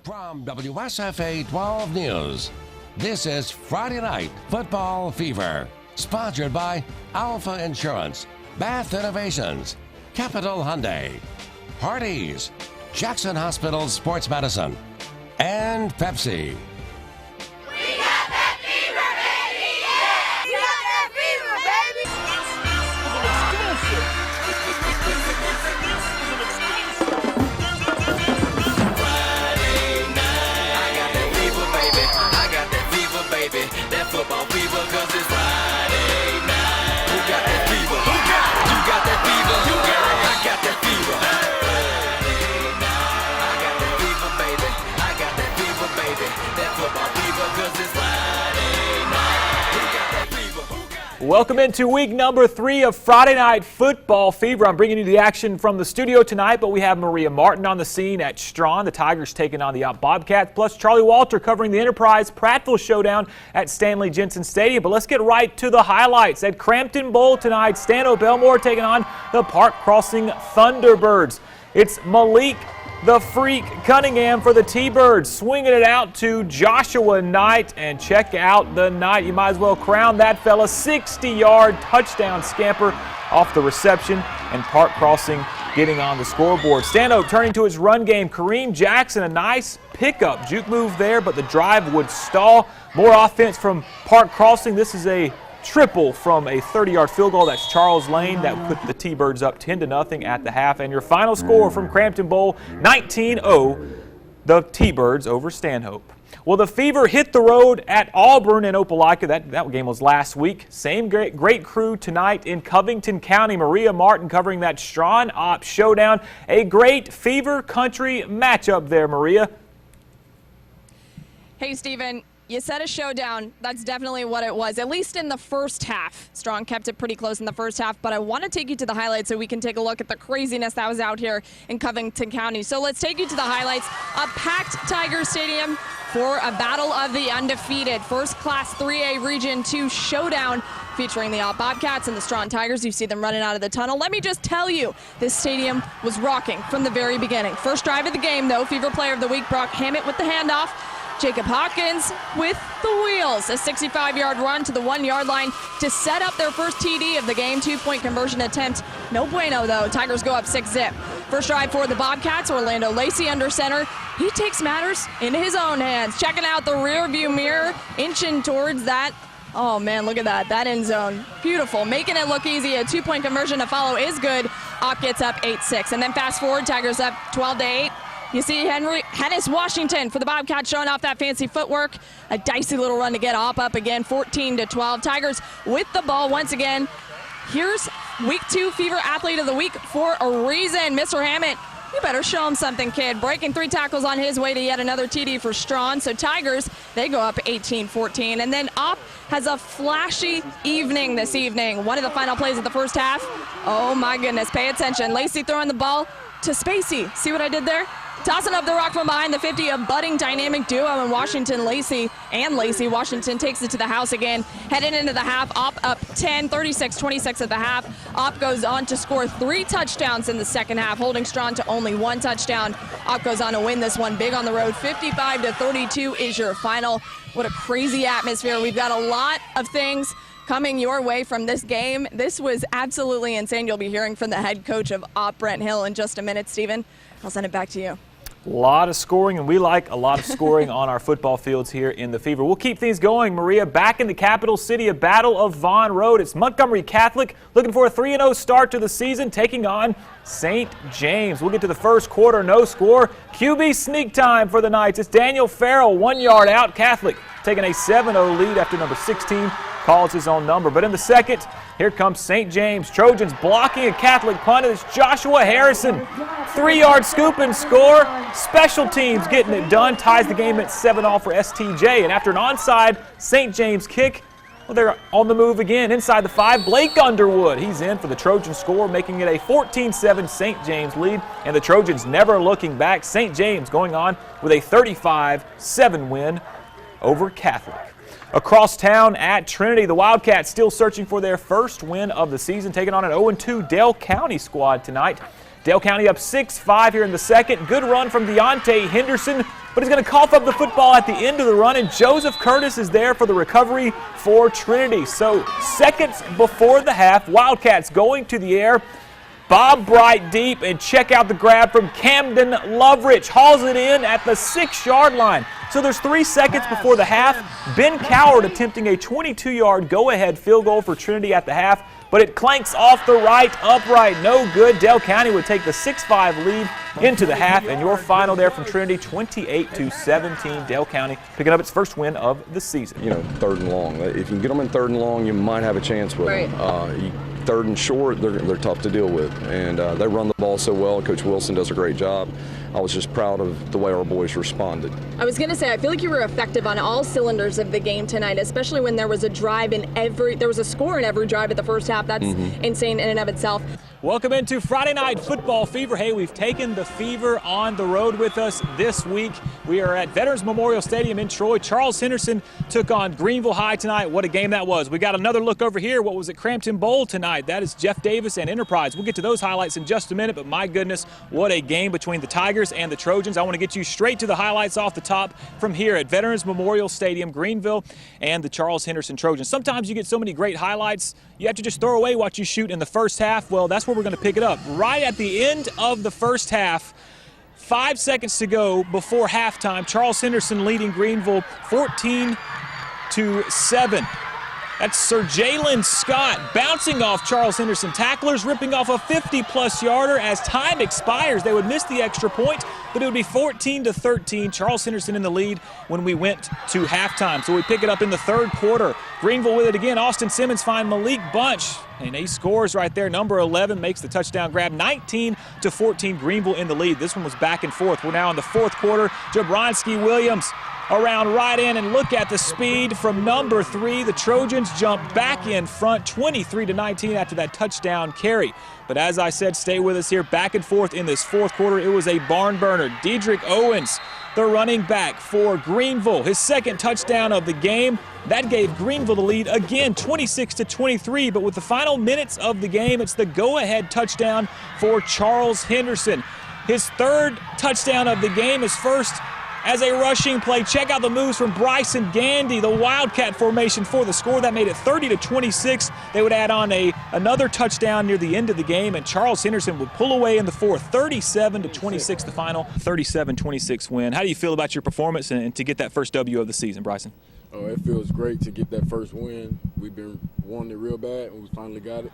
From WSFA 12 News, this is Friday Night Football Fever, sponsored by Alpha Insurance, Bath Innovations, Capital Hyundai, Hardee's, Jackson Hospital Sports Medicine, and Pepsi. Football fever, cause it's Friday night. Who got that fever? Who got it? You got that fever? You got it? I got that fever. Friday night. I got that fever, baby. I got that fever, baby. That football fever, cause it's Friday night. Who got that fever? Who got it? Welcome into week number 3 of Friday Night Football Fever. I'm bringing you the action from the studio tonight, but we have Maria Martin on the scene at Strawn. The Tigers taking on the Bobcats, plus Charlie Walter covering the Enterprise Prattville showdown at Stanley Jensen Stadium. But let's get right to the highlights. At Crampton Bowl tonight, Stanhope Elmore taking on the Park Crossing Thunderbirds. It's Malik the Freak Cunningham for the T-Birds, swinging it out to Joshua Knight, and check out the Knight. You might as well crown that fella. 60-yard touchdown scamper off the reception, and Park Crossing getting on the scoreboard. Stanhope turning to his run game. Kareem Jackson, a nice pickup. Juke move there, but the drive would stall. More offense from Park Crossing. This is a triple from a 30-yard field goal. That's Charles Lane. That put the T-Birds up 10-0 at the half. And your final score from Crampton Bowl, 19-0, the T-Birds over Stanhope. Well, the Fever hit the road at Auburn and Opelika. That game was last week. Same great crew tonight in Covington County. Maria Martin covering that Strawn Ops showdown. A great Fever country matchup there, Maria. Hey, Stephen. You said a showdown. That's definitely what it was, at least in the first half. Strawn kept it pretty close in the first half, but I want to take you to the highlights so we can take a look at the craziness that was out here in Covington County. So let's take you to the highlights. A packed Tiger Stadium for a battle of the undefeated. First class 3A Region 2 showdown featuring the Bobcats and the Strawn Tigers. You see them running out of the tunnel. Let me just tell you, this stadium was rocking from the very beginning. First drive of the game, though, Fever Player of the Week, Brock Hammett with the handoff. Jacob Hawkins with the wheels. A 65-yard run to the 1-yard line to set up their first TD of the game. 2-point conversion attempt. No bueno, though. Tigers go up 6-zip. First drive for the Bobcats. Orlando Lacey under center. He takes matters into his own hands. Checking out the rear view mirror, inching towards that. Oh, man, look at that. That end zone. Beautiful. Making it look easy. A 2-point conversion to follow is good. Opp gets up 8-6. And then fast forward, Tigers up 12-8. You see Hennis Washington for the Bobcats showing off that fancy footwork. A dicey little run to get Opp up again, 14-12. Tigers with the ball once again. Here's week 2 Fever Athlete of the Week for a reason. Mr. Hammett, you better show him something, kid. Breaking 3 tackles on his way to yet another TD for Strawn. So Tigers, they go up 18-14. And then Opp has a flashy evening this evening. One of the final plays of the first half. Oh my goodness, pay attention. Lacey throwing the ball to Spacey. See what I did there? Tossing up the rock from behind the 50, a budding dynamic duo in Washington Lacey. Washington takes it to the house again. Headed into the half, Opp up 10, 36-26 at the half. Opp goes on to score 3 touchdowns in the second half, holding Strawn to only 1 touchdown. Opp goes on to win this one big on the road. 55-32 is your final. What a crazy atmosphere. We've got a lot of things coming your way from this game. This was absolutely insane. You'll be hearing from the head coach of Opp, Brent Hill, in just a minute. Stephen, I'll send it back to you. A lot of scoring, and we like a lot of scoring on our football fields here in the Fever. We'll keep things going, Maria. Back in the capital city, a battle of Vaughn Road. It's Montgomery Catholic looking for a 3-0 start to the season, taking on St. James. We'll get to the first quarter, no score. QB sneak time for the Knights. It's Daniel Farrell, 1 yard out. Catholic taking a 7-0 lead after number 16 calls his own number. But in the second, here comes St. James. Trojans blocking a Catholic punt. It's Joshua Harrison. 3-yard scoop and score. Special teams getting it done. Ties the game at 7-all for STJ. And after an onside St. James kick, well, they're on the move again. Inside the 5, Blake Underwood. He's in for the Trojan score, making it a 14-7 St. James lead. And the Trojans never looking back. St. James going on with a 35-7 win over Catholic. Across town at Trinity, the Wildcats still searching for their first win of the season, taking on an 0-2 Dale County squad tonight. Dale County up 6-5 here in the second. Good run from Deontay Henderson, but he's going to cough up the football at the end of the run, and Joseph Curtis is there for the recovery for Trinity. So seconds before the half, Wildcats going to the air. Bob Bright deep, and check out the grab from Camden Lovrich. Hauls it in at the 6-yard line. So there's 3 seconds before the half. Ben Coward attempting a 22-yard go-ahead field goal for Trinity at the half, but it clanks off the right upright. No good. Dale County would take the 6-5 lead into the half, and your final there from Trinity, 28-17. Dale County picking up its first win of the season. You know, 3rd and long. If you can get them in 3rd and long, you might have a chance with them. 3rd and short, they're tough to deal with, and they run the ball so well. Coach Wilson does a great job. I was just proud of the way our boys responded. I was going to say, I feel like you were effective on all cylinders of the game tonight, especially when there was a drive there was a score in every drive at the first half. That's insane in and of itself. Welcome into Friday Night Football Fever. Hey, we've taken the Fever on the road with us this week. We are at Veterans Memorial Stadium in Troy. Charles Henderson took on Greenville High tonight. What a game that was. We got another look over here. What was at Crampton Bowl tonight? That is Jeff Davis and Enterprise. We'll get to those highlights in just a minute, but my goodness, what a game between the Tigers and the Trojans. I want to get you straight to the highlights off the top from here at Veterans Memorial Stadium, Greenville, and the Charles Henderson Trojans. Sometimes you get so many great highlights, you have to just throw away what you shoot in the first half. Well, that's where we're going to pick it up. Right at the end of the first half, 5 seconds to go before halftime, Charles Henderson leading Greenville 14-7. That's Sir Jalen Scott bouncing off Charles Henderson. Tacklers ripping off a 50-plus yarder. As time expires, they would miss the extra point, but it would be 14-13. Charles Henderson in the lead when we went to halftime. So we pick it up in the 3rd quarter. Greenville with it again. Austin Simmons finds Malik Bunch, and he scores right there. Number 11 makes the touchdown grab. 19-14, Greenville in the lead. This one was back and forth. We're now in the 4th quarter. Jabronsky Williams around right in, and look at the speed from number 3. The Trojans jump back in front 23-19 after that touchdown carry. But as I said, stay with us here. Back and forth in this 4th quarter. It was a barn burner. Dedrick Owens, the running back for Greenville, his 2nd touchdown of the game. That gave Greenville the lead again, 26-23. But with the final minutes of the game, it's the go-ahead touchdown for Charles Henderson. His 3rd touchdown of the game, his first as a rushing play. Check out the moves from Bryson Gandy, the Wildcat formation for the score. That made it 30-26. They would add on another touchdown near the end of the game, and Charles Henderson would pull away in the 4th. 37-26 the final, 37-26 win. How do you feel about your performance and to get that first W of the season, Bryson? Oh, it feels great to get that first win. We've been wanting it real bad, and we finally got it.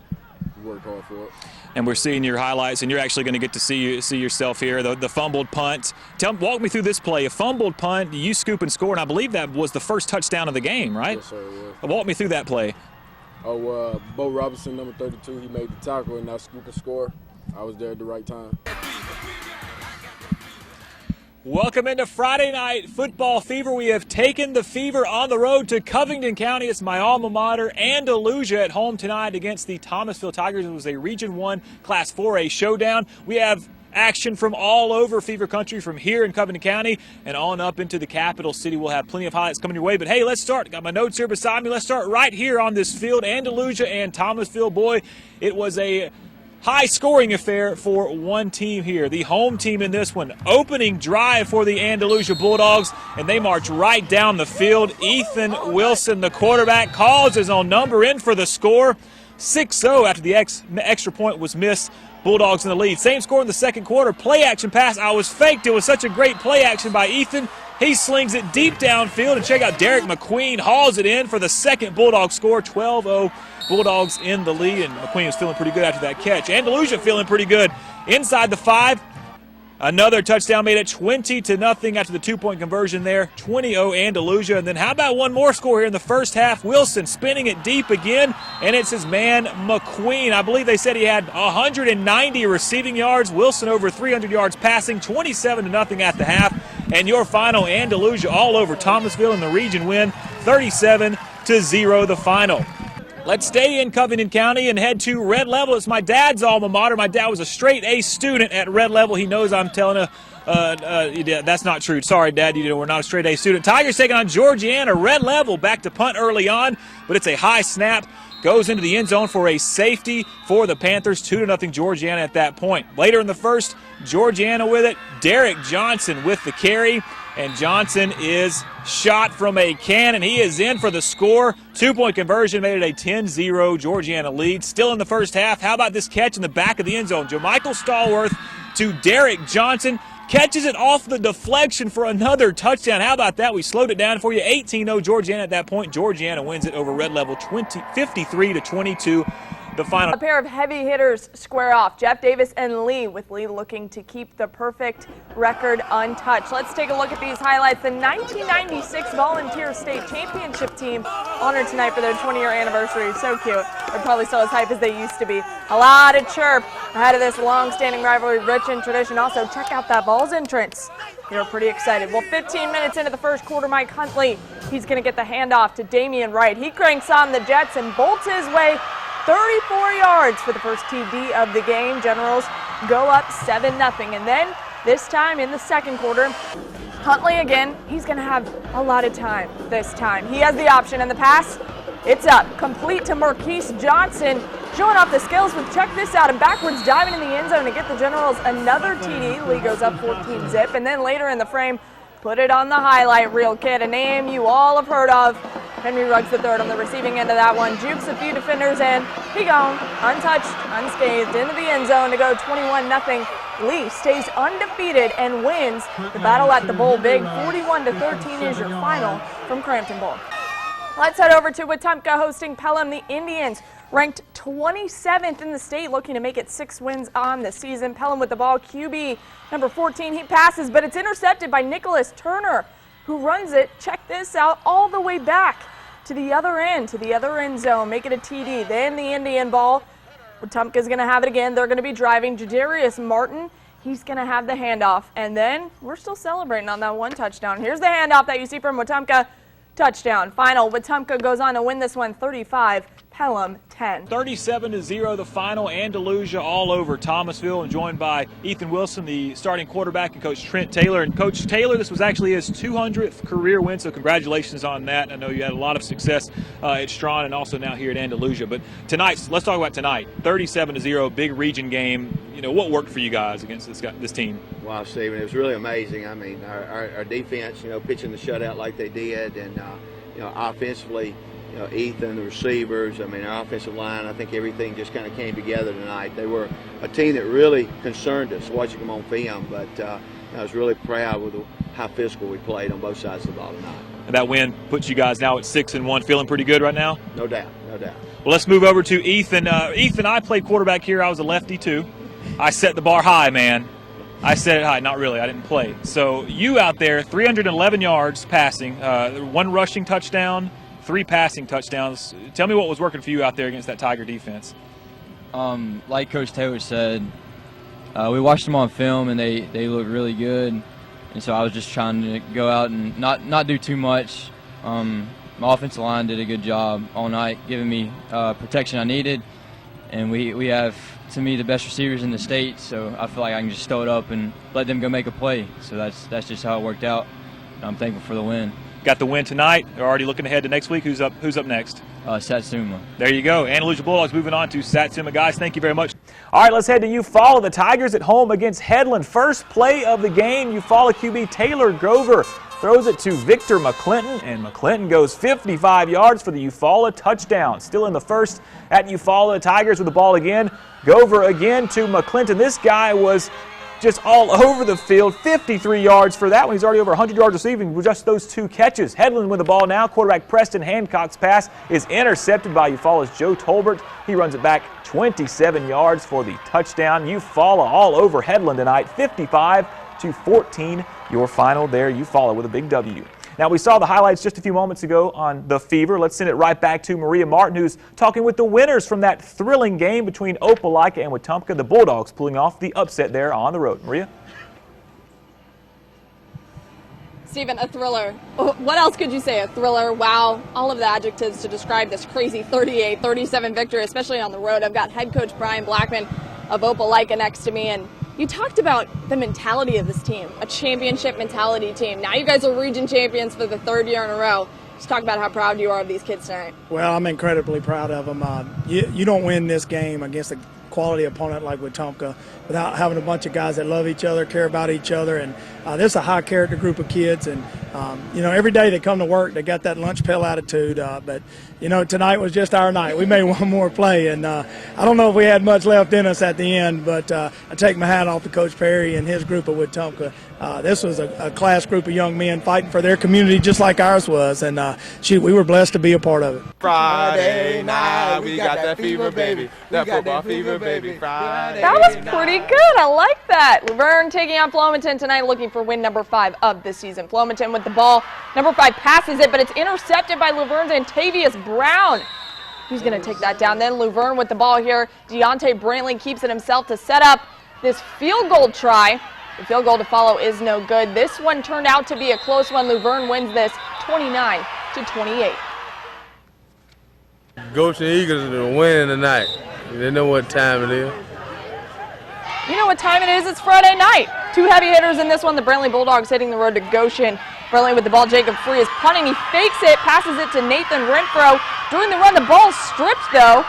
We worked hard for it. And we're seeing your highlights, and you're actually going to get to see yourself here. The fumbled punt. Walk me through this play. A fumbled punt, you scoop and score, and I believe that was the first touchdown of the game, right? Yes, sir, it was. Walk me through that play. Oh, Bo Robinson, number 32, he made the tackle, and I scoop and score. I was there at the right time. Welcome into Friday Night Football Fever. We have taken the Fever on the road to Covington County. It's my alma mater, Andalusia, at home tonight against the Thomasville Tigers. It was a Region 1 Class 4A showdown. We have action from all over Fever Country, from here in Covington County and on up into the capital city. We'll have plenty of highlights coming your way. But hey, let's start. Got my notes here beside me. Let's start right here on this field. Andalusia and Thomasville. Boy, it was a high-scoring affair for one team here. The home team in this one. Opening drive for the Andalusia Bulldogs, and they march right down the field. Ethan Wilson, the quarterback, calls his own number in for the score. 6-0 after the extra point was missed. Bulldogs in the lead. Same score in the 2nd quarter. Play action pass. I was faked. It was such a great play action by Ethan. He slings it deep downfield, and check out Derek McQueen hauls it in for the 2nd Bulldog score. 12-0 Bulldogs in the lead, and McQueen was feeling pretty good after that catch. Andalusia feeling pretty good inside the 5. Another touchdown made it 20-0 after the 2-point conversion there. 20-0 Andalusia. And then how about one more score here in the first half? Wilson spinning it deep again, and it's his man McQueen. I believe they said he had 190 receiving yards. Wilson over 300 yards passing. 27-0 at the half. And your final, Andalusia all over Thomasville in the region win. 37-0 the final. Let's stay in Covington County and head to Red Level. It's my dad's alma mater. My dad was a straight A student at Red Level. He knows I'm telling Yeah, that's not true. Sorry, Dad. We're not a straight A student. Tigers taking on Georgiana, red level, back to punt early on, but it's a high snap. Goes into the end zone for a safety for the Panthers, 2-0 Georgiana at that point. Later in the first, Georgiana with it. Derek Johnson with the carry, and Johnson is shot from a cannon. He is in for the score. 2-point conversion made it a 10-0 Georgiana lead. Still in the first half. How about this catch in the back of the end zone? Jermichael Stallworth to Derek Johnson. Catches it off the deflection for another touchdown. How about that? We slowed it down for you. 18-0 Georgiana at that point. Georgiana wins it over Red Level 53-22. The final. A pair of heavy hitters square off. Jeff Davis and Lee, with Lee looking to keep the perfect record untouched. Let's take a look at these highlights. The 1996 Volunteer State Championship team honored tonight for their 20-year anniversary. So cute. They're probably still as hype as they used to be. A lot of chirp ahead of this long-standing rivalry, rich in tradition. Also, check out that Vols entrance. You're pretty excited. Well, 15 minutes into the first quarter, Mike Huntley, he's going to get the handoff to Damian Wright. He cranks on the Jets and bolts his way 34 yards for the first TD of the game. Generals go up 7-0. And then this time in the second quarter, Huntley again, he's going to have a lot of time this time. He has the option, and the pass, it's up. Complete to Marquise Johnson, showing off the skills with, check this out, and backwards diving in the end zone to get the Generals another TD. Lee goes up 14-zip. And then later in the frame, put it on the highlight reel, kid, a name you all have heard of. Henry Ruggs III on the receiving end of that one. Jukes a few defenders in. He gone, untouched, unscathed, into the end zone to go 21-0. Lee stays undefeated and wins the battle at the Bowl big. 41-13 is your final from Crampton Bowl. Let's head over to Wetumpka hosting Pelham. The Indians ranked 27th in the state, looking to make it 6 wins on the season. Pelham with the ball. QB number 14, he passes, but it's intercepted by Nicholas Turner, who runs it, check this out, all the way back to the other end zone, make it a TD. Then the Indian ball. Wetumpka's going to have it again. They're going to be driving. Jadarius Martin, he's going to have the handoff. And then we're still celebrating on that one touchdown. Here's the handoff that you see from Wetumpka. Touchdown. Final. Wetumpka goes on to win this one 35, Pelham 10. 37-0 the final. Andalusia all over Thomasville, and joined by Ethan Wilson, the starting quarterback, and Coach Trent Taylor. And Coach Taylor, this was actually his 200th career win, so congratulations on that. I know you had a lot of success at Strawn and also now here at Andalusia. But tonight, let's talk about tonight. 37-0, big region game. What worked for you guys against this team? Wow, Stephen, it was really amazing. I mean, our defense, pitching the shutout like they did, and offensively, Ethan, the receivers, our offensive line, I think everything just kind of came together tonight. They were a team that really concerned us watching them on film, but I was really proud with how physical we played on both sides of the ball tonight. And that win puts you guys now at 6-1, feeling pretty good right now? No doubt, no doubt. Well, let's move over to Ethan. Ethan, I played quarterback here. I was a lefty too. I set the bar high, man. I set it high. Not really. I didn't play. So you out there, 311 yards passing, 1 rushing touchdown, 3 passing touchdowns. Tell me what was working for you out there against that Tiger defense. Like Coach Taylor said, we watched them on film, and they looked really good. And so I was just trying to go out and not do too much. My offensive line did a good job all night, giving me protection I needed. And we have, to me, the best receivers in the state, so I feel like I can just stow it up and let them go make a play. So that's just how it worked out. And I'm thankful for the win. Got the win tonight. They're already looking ahead to next week. Who's up next? Satsuma. There you go. Andalusia Bulldogs moving on to Satsuma. Guys, thank you very much. All right, let's head to Eufaula. The Tigers at home against Headland. First play of the game, Eufaula QB Taylor Grover throws it to Victor McClinton, and McClinton goes 55 yards for the Eufaula touchdown. Still in the first at Eufaula. The Tigers with the ball again. Grover again to McClinton. This guy was just all over the field. 53 yards for that one. He's already over 100 yards receiving with just those 2 catches. Headland with the ball now. Quarterback Preston Hancock's pass is intercepted by Eufaula's Joe Tolbert. He runs it back 27 yards for the touchdown. Eufaula all over Headland tonight. 55-14. Your final there. Eufaula with a big W. Now, we saw the highlights just a few moments ago on the Fever. Let's send it right back to Maria Martin, who's talking with the winners from that thrilling game between Opelika and Wetumpka. The Bulldogs pulling off the upset there on the road. Maria? Stephen, a thriller. What else could you say? A thriller, wow, all of the adjectives to describe this crazy 38-37 victory, especially on the road. I've got head coach Brian Blackman of Opelika next to me, and You talked about the mentality of this team, a championship mentality team. Now you guys are region champions for the 3rd year in a row. Just talk about how proud you are of these kids tonight. Well, I'm incredibly proud of them. You don't win this game against a quality opponent like Wetumpka without having a bunch of guys that love each other, care about each other, and this is a high character group of kids. And every day they come to work, they got that lunch pail attitude. But tonight was just our night. We made one more play, and I don't know if we had much left in us at the end. But I take my hat off to Coach Perry and his group of Wetumpka. This was a class group of young men fighting for their community just like ours was, and we were blessed to be a part of it. Friday night, we got that fever, baby. That football fever, baby. Friday. That was pretty good. I like that. Luverne taking on Flomaton tonight, looking for win number 5 of the season. Flomaton with the ball. Number 5 passes it, but it's intercepted by Luverne's Antavius Brown. He's going to take that down. Then Luverne with the ball here. Deontay Brantley keeps it himself to set up this field goal try. The field goal to follow is no good. This one turned out to be a close one. Luverne wins this 29-28. Goshen Eagles are winning tonight. They know what time it is. You know what time it is? It's Friday night. 2 heavy hitters in this one. The Brantley Bulldogs hitting the road to Goshen. Brantley with the ball. Jacob Free is punting. He fakes it, passes it to Nathan Renfro. During the run, the ball stripped though.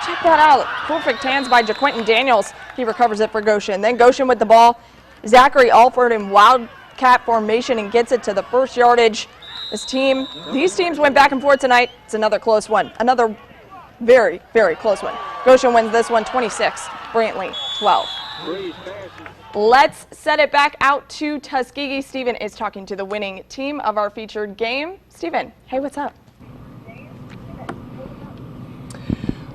Check that out. Perfect hands by JaQuinton Daniels. He recovers it for Goshen. Then Goshen with the ball. Zachary Alford in wildcat formation and gets it to the first yardage. These teams went back and forth tonight. It's another close one. Another very, very close one. Goshen wins this one 26, Brantley 12. Let's set it back out to Tuskegee. Stephen is talking to the winning team of our featured game. Stephen, hey, what's up?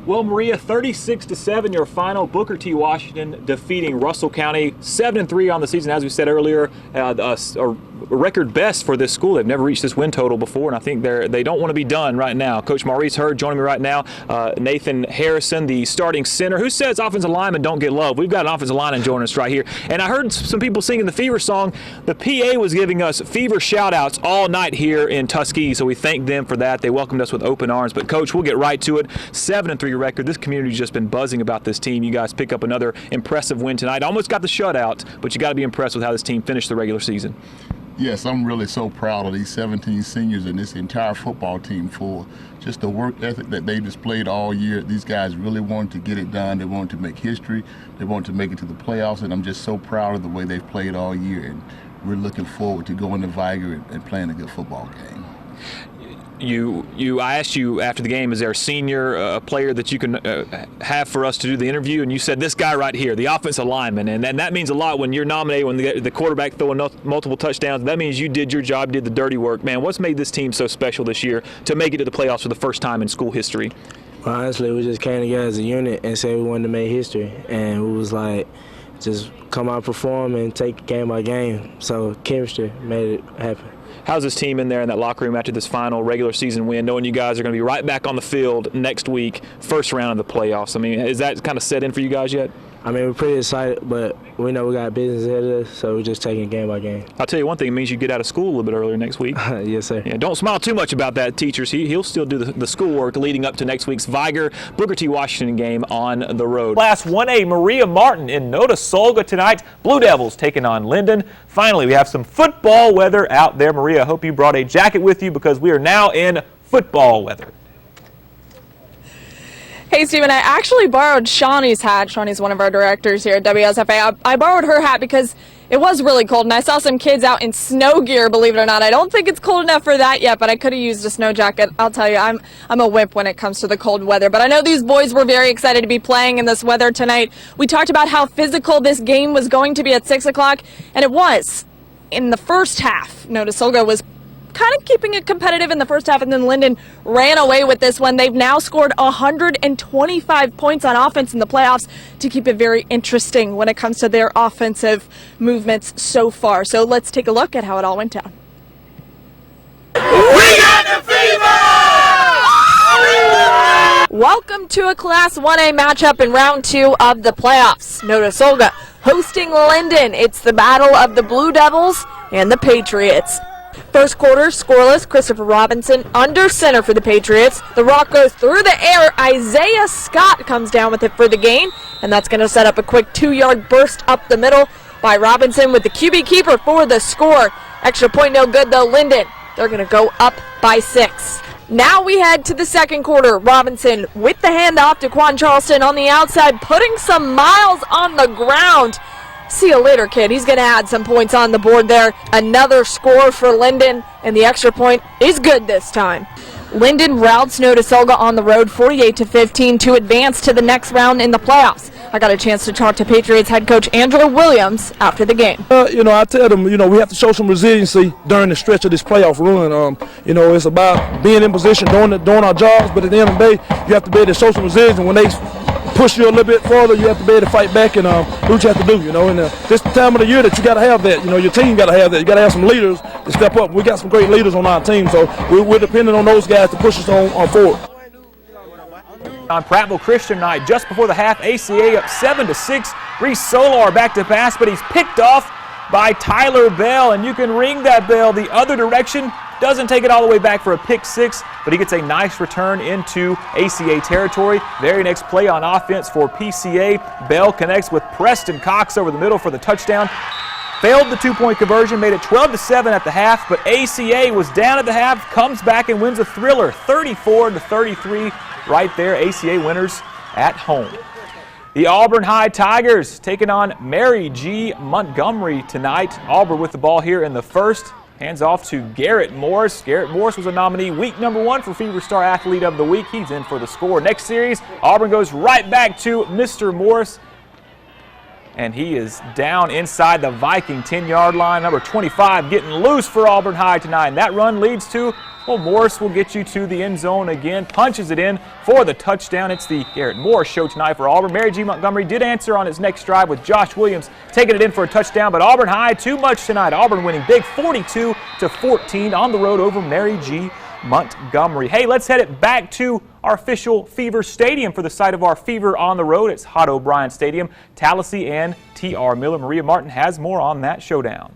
Well, Maria, 36-7, your final. Booker T. Washington defeating Russell County, 7-3 on the season, as we said earlier. A record best for this school. They've never reached this win total before, and I think they don't want to be done right now. Coach Maurice Hurd joining me right now. Nathan Harrison, the starting center. Who says offensive linemen don't get love? We've got an offensive lineman joining us right here. And I heard some people singing the Fever song. The PA was giving us Fever shout-outs all night here in Tuskegee, so we thank them for that. They welcomed us with open arms. But, Coach, we'll get right to it. 7-3 record. This community's just been buzzing about this team. You guys pick up another impressive win tonight. Almost got the shutout, but you got to be impressed with how this team finished the regular season. Yes, I'm really so proud of these 17 seniors and this entire football team for just the work ethic that they displayed all year. These guys really wanted to get it done. They wanted to make history. They wanted to make it to the playoffs, and I'm just so proud of the way they've played all year. And we're looking forward to going to Viger and playing a good football game. I asked you after the game, is there a senior player that you can have for us to do the interview? And you said this guy right here, the offensive lineman. And that means a lot when you're nominated, when the quarterback throwing multiple touchdowns. That means you did your job, did the dirty work. Man, what's made this team so special this year to make it to the playoffs for the first time in school history? Well, honestly, we just came together as a unit and said we wanted to make history. And it was like, just come out, perform, and take game by game. So chemistry made it happen. How's this team in there in that locker room after this final regular season win, knowing you guys are going to be right back on the field next week, first round of the playoffs? I mean, is that kind of set in for you guys yet? I mean, we're pretty excited, but we know we got business ahead of us, so we're just taking it game by game. I'll tell you one thing, it means you get out of school a little bit earlier next week. Yes, sir. Yeah, don't smile too much about that, teachers. He'll still do the schoolwork leading up to next week's Viger Booker T. Washington game on the road. Class 1A, Maria Martin in Notasulga tonight. Blue Devils taking on Linden. Finally, we have some football weather out there. Maria, I hope you brought a jacket with you because we are now in football weather. Hey, Stephen, I actually borrowed Shawnee's hat. Shawnee's one of our directors here at WSFA. I borrowed her hat because it was really cold, and I saw some kids out in snow gear, believe it or not. I don't think it's cold enough for that yet, but I could have used a snow jacket. I'll tell you, I'm a wimp when it comes to the cold weather. But I know these boys were very excited to be playing in this weather tonight. We talked about how physical this game was going to be at 6 o'clock, and it was. In the first half, Notasulga was kind of keeping it competitive in the first half, and then Linden ran away with this one. They've now scored 125 points on offense in the playoffs to keep it very interesting when it comes to their offensive movements so far. So let's take a look at how it all went down. We got the fever! Welcome to a Class 1A matchup in round 2 of the playoffs. Notasulga hosting Linden. It's the battle of the Blue Devils and the Patriots. First quarter, scoreless. Christopher Robinson under center for the Patriots. The rock goes through the air. Isaiah Scott comes down with it for the gain, and that's going to set up a quick 2-yard burst up the middle by Robinson with the QB keeper for the score. Extra point no good though. Linden, they're going to go up by 6. Now we head to the second quarter. Robinson with the handoff to Quan Charleston on the outside, putting some miles on the ground. See you later, kid. He's going to add some points on the board there. Another score for Linden, and the extra point is good this time. Linden routs Notasulga on the road 48-15 to advance to the next round in the playoffs. I got a chance to talk to Patriots head coach Andrew Williams after the game. I tell them, we have to show some resiliency during the stretch of this playoff run. It's about being in position, doing our jobs, but at the end of the day, you have to be able to show some resilience. And when they push you a little bit further, you have to be able to fight back and do what you have to do. And this time of the year that you got to have that. Your team got to have that. You got to have some leaders to step up. We got some great leaders on our team, so we're depending on those guys to push us on forward. On Prattville Christian night, just before the half, ACA up 7-6. Reese Solar back to pass, but he's picked off by Tyler Bell, and you can ring that bell the other direction. Doesn't take it all the way back for a pick 6, but he gets a nice return into ACA territory. Very next play on offense for PCA. Bell connects with Preston Cox over the middle for the touchdown. Failed the 2-point conversion, made it 12-7 at the half, but ACA was down at the half, comes back and wins a thriller, 34-33. Right there, ACA winners at home. The Auburn High Tigers taking on Mary G. Montgomery tonight. Auburn with the ball here in the first. Hands off to Garrett Morris. Garrett Morris was a nominee week number 1 for Fever Star Athlete of the Week. He's in for the score. Next series, Auburn goes right back to Mr. Morris. And he is down inside the Viking 10-yard line. Number 25 getting loose for Auburn High tonight. And that run leads to, Morris will get you to the end zone again. Punches it in for the touchdown. It's the Garrett Morris show tonight for Auburn. Mary G. Montgomery did answer on his next drive with Josh Williams taking it in for a touchdown. But Auburn High, too much tonight. Auburn winning big 42-14 on the road over Mary G. Montgomery. Hey, let's head it back to our official Fever Stadium for the site of our Fever on the road. It's Hot O'Brien Stadium. Tallahassee and T.R. Miller. Maria Martin has more on that showdown.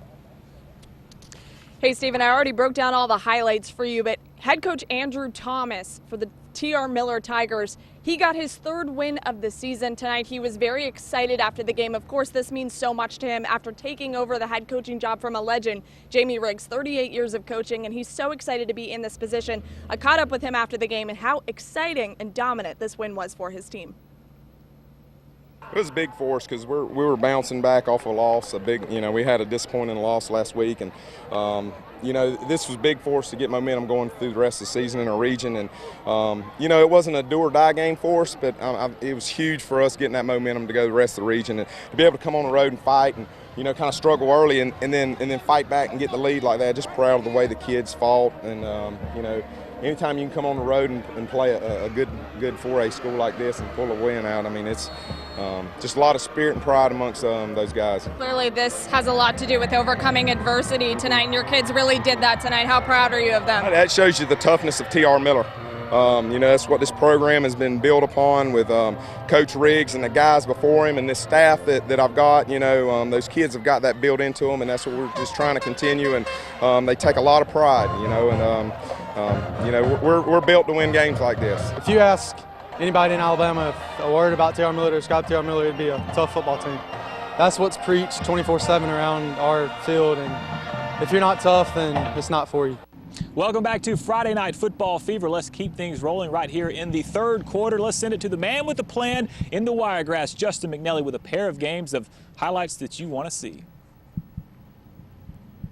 Hey, Stephen, I already broke down all the highlights for you, but head coach Andrew Thomas for the T.R. Miller Tigers, he got his 3rd win of the season tonight. He was very excited after the game. Of course, this means so much to him after taking over the head coaching job from a legend, Jamie Riggs, 38 years of coaching, and he's so excited to be in this position. I caught up with him after the game and how exciting and dominant this win was for his team. It was big for us because we were bouncing back off a loss. We had a disappointing loss last week, and this was big for us to get momentum going through the rest of the season in our region. And it wasn't a do or die game for us, but it was huge for us getting that momentum to go the rest of the region and to be able to come on the road and fight and kind of struggle early and then fight back and get the lead like that. Just proud of the way the kids fought, and anytime you can come on the road and play a good 4A school like this and pull a win out, it's just a lot of spirit and pride amongst those guys. Clearly this has a lot to do with overcoming adversity tonight, and your kids really did that tonight. How proud are you of them? That shows you the toughness of T.R. Miller. That's what this program has been built upon with Coach Riggs and the guys before him and this staff that I've got. Those kids have got that built into them, and that's what we're just trying to continue. And they take a lot of pride, we're built to win games like this. If you ask anybody in Alabama if a word about T.R. Miller or describe T.R. Miller, it'd be a tough football team. That's what's preached 24/7 around our field, and if you're not tough, then it's not for you. Welcome back to Friday Night Football Fever. Let's keep things rolling right here in the 3rd quarter. Let's send it to the man with the plan in the Wiregrass, Justin McNelly, with a pair of games of highlights that you want to see.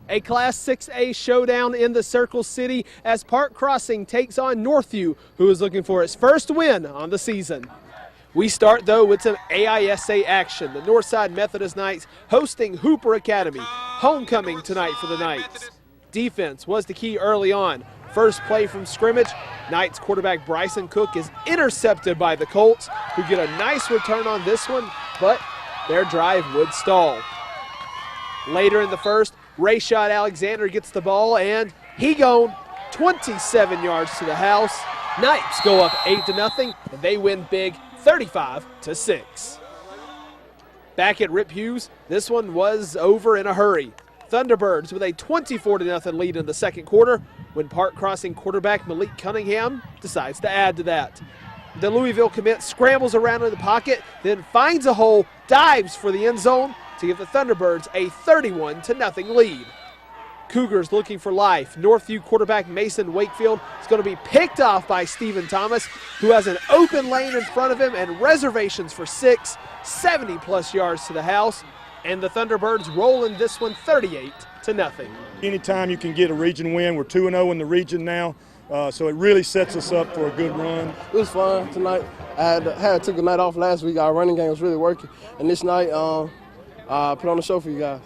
A Class 6A showdown in the Circle City as Park Crossing takes on Northview, who is looking for its first win on the season. We start, though, with some AISA action. The Northside Methodist Knights hosting Hooper Academy. Homecoming tonight for the Knights. Defense was the key early on. First play from scrimmage, Knights quarterback Bryson Cook is intercepted by the Colts, who get a nice return on this one, but their drive would stall. Later in the first, Rayshad Alexander gets the ball, and he gone 27 yards to the house. Knights go up 8-0, and they win big 35-6. Back at Rip Hughes, this one was over in a hurry. Thunderbirds with a 24-0 lead in the second quarter when Park Crossing quarterback Malik Cunningham decides to add to that. The Louisville commit scrambles around in the pocket, then finds a hole, dives for the end zone to give the Thunderbirds a 31-0 lead. Cougars looking for life. Northview quarterback Mason Wakefield is going to be picked off by Stephen Thomas, who has an open lane in front of him and reservations for 6, 70-plus yards to the house. And the Thunderbirds roll in this one 38-0. Anytime you can get a region win, we're 2-0 in the region now, so it really sets us up for a good run. It was fun tonight. I took a night off last week. Our running game was really working, and this night I put on a show for you guys.